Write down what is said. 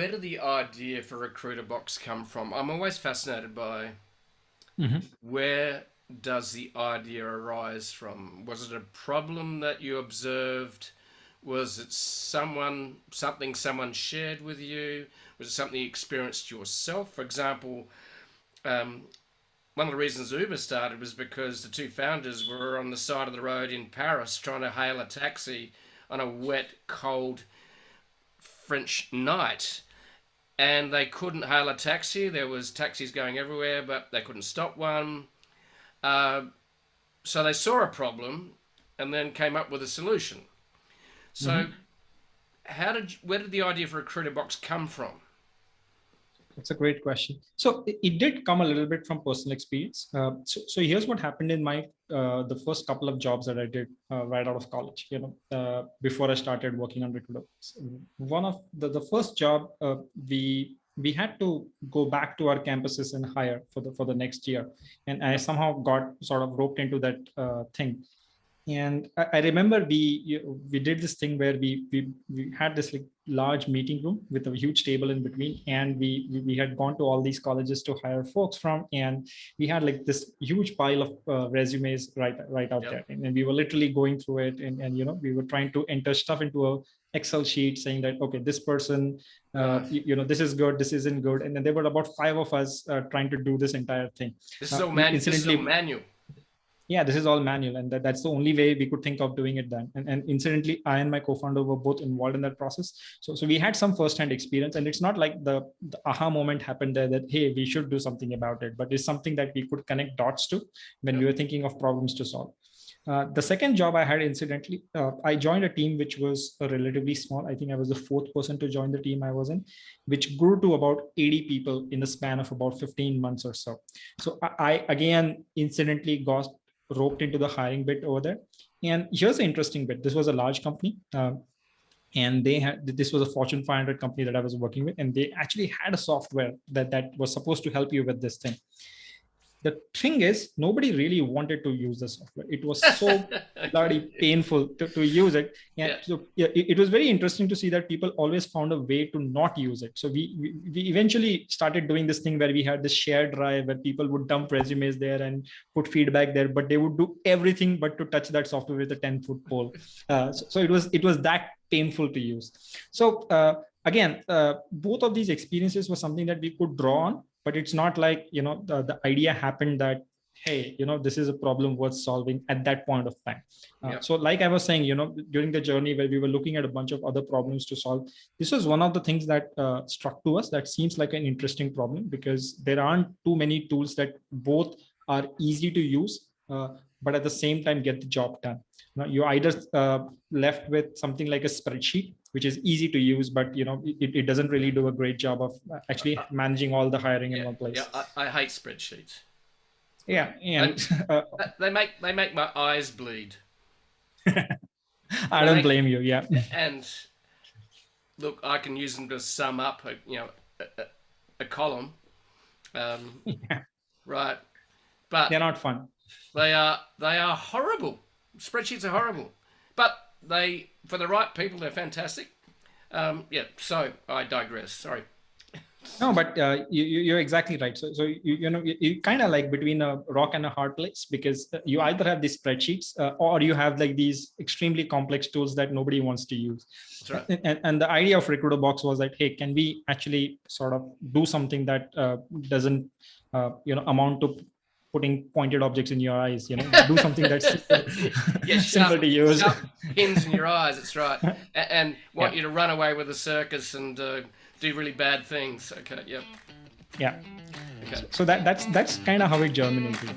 where did the idea for Recruiterbox come from? I'm always fascinated by Mhm. where does the idea arise from? Was it a problem that you observed? Was it something someone shared with you? Was it something you experienced yourself? For example, um, one of the reasons Uber started was because the two founders were on the side of the road in Paris trying to hail a taxi on a wet, cold French night, and they couldn't hail a taxi. There was taxis going everywhere, but they couldn't stop one. Uh, so they saw a problem and then came up with a solution. So, Mhm. where did the idea for Recruiterbox come from? That's a great question. So it did come a little bit from personal experience. So here's what happened in my the first couple of jobs that I did right out of college. Before I started working on Recruiterbox. One of the first job we had to go back to our campuses and hire for the next year, and I Yep. somehow got sort of roped into that thing. And I remember we did this thing where we had this like large meeting room with a huge table in between, and we had gone to all these colleges to hire folks from, and we had like this huge pile of resumes right out Yep. there, and we were literally going through it, and we were trying to enter stuff into a Excel sheet saying that, okay, this person, Right. this is good, this isn't good, and then there were about five of us trying to do this entire thing. This is all Incidentally, manual. yeah, this is all manual, and that's the only way we could think of doing it then. And incidentally, I and my co-founder were both involved in that process. So we had some first-hand experience, and it's not like the aha moment happened there that, hey, we should do something about it, but it's something that we could connect dots to when we Yep. were thinking of problems to solve. The second job I had, incidentally, I joined a team which was relatively small. I think I was the fourth person to join the team I was in, which grew to about 80 people in the span of about 15 months or so. So I again incidentally got roped into the hiring bit over there. And here's the interesting bit. This was a large company. And they had this was a Fortune 500 company that I was working with, and they actually had a software that was supposed to help you with this thing. The thing is, nobody really wanted to use the software. It was so Okay. bloody painful to use it. And Yeah. so yeah, it was very interesting to see that people always found a way to not use it. So we eventually started doing this thing where we had this shared drive where people would dump resumes there and put feedback there, but they would do everything but to touch that software with a 10-foot pole. So it was that painful to use. So again, both of these experiences were something that we could draw on, but it's not like the idea happened that, hey, this is a problem worth solving at that point of time. Yep. So like I was saying, during the journey where we were looking at a bunch of other problems to solve, this was one of the things that struck to us that seems like an interesting problem, because there aren't too many tools that both are easy to use, but at the same time get the job done. Now, you either left with something like a spreadsheet, which is easy to use, but it doesn't really do a great job of actually managing all the hiring in Yeah. one Yeah. place. I hate spreadsheets. Right. Yeah, They, and they make my eyes bleed. I They don't make blame you. Yeah, and look, I can use them to sum up a column, um, right? But they're not fun. they are horrible. Spreadsheets are horrible, but they for the right people they're fantastic. Yeah. So I digress. Sorry. No, but you're exactly right. So you kind of like between a rock and a hard place, because you either have these spreadsheets, or you have like these extremely complex tools that nobody wants to use. That's right. And the idea of Recruiterbox was that, hey, can we actually sort of do something that doesn't amount to putting pointed objects in your eyes, do something that's Yeah, simple to use. sharp pins in your eyes. That's right, and want Yeah, you to run away with a circus and do really bad things. Okay, yep. yeah. Okay. So that's kind of how it germinated.